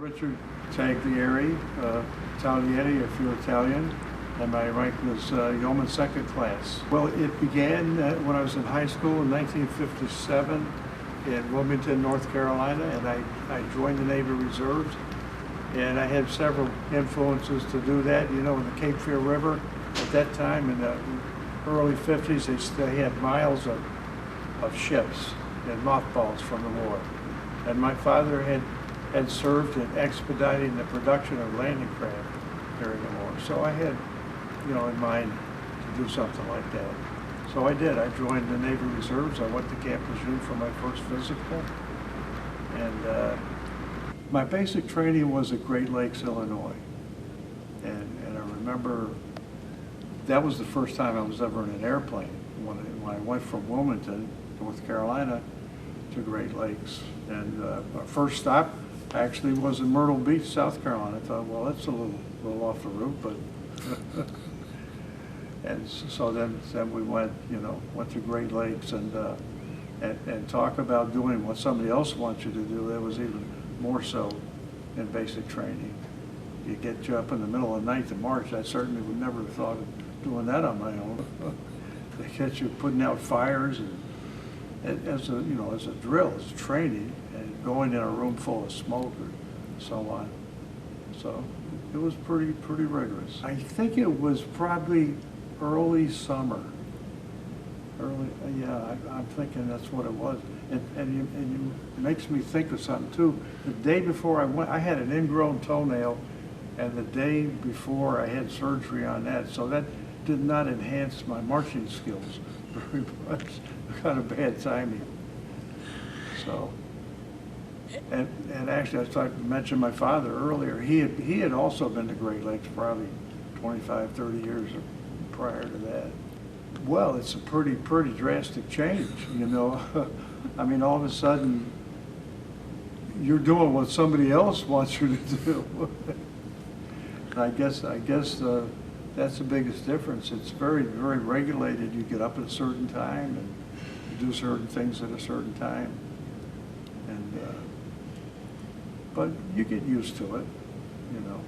Richard Taglieri, Taglieri if you're Italian, and my rank was Yeoman Second Class. Well, it began when I was in high school in 1957 in Wilmington, North Carolina, and I joined the Navy Reserves. And I had several influences to do that. You know, in the Cape Fear River, at that time in the early 50s, they still had miles of ships and mothballs from the war. And my father had served in expediting the production of landing craft during the war. So I had, you know, in mind to do something like that. So I did. I joined the Navy Reserves. I went to Camp Lejeune for my first physical. And my basic training was at Great Lakes, Illinois. And I remember that was the first time I was ever in an airplane when I went from Wilmington, North Carolina, to Great Lakes. And our first stop actually was in Myrtle Beach, South Carolina. I thought, well, that's a little off the route, but and so then we went to Great Lakes and talk about doing what somebody else wants you to do. That was even more so in basic training. You get you up in the middle of the night to march. I certainly would never have thought of doing that on my own. They get you putting out fires and as a drill, as training, and going in a room full of smoke or so on. So it was pretty rigorous. I think it was probably early summer. I'm thinking that's what it was. And it makes me think of something too. The day before I went, I had an ingrown toenail, and the day before I had surgery on that, so that did not enhance my marching skills very much. Kind of bad timing. So, and actually, I started to mention my father earlier. He had also been to Great Lakes probably 25, 30 years prior to that. Well, it's a pretty drastic change, you know. I mean, all of a sudden, you're doing what somebody else wants you to do. And I guess that's the biggest difference. It's very regulated. You get up at a certain time and you do certain things at a certain time. And but you get used to it, you know.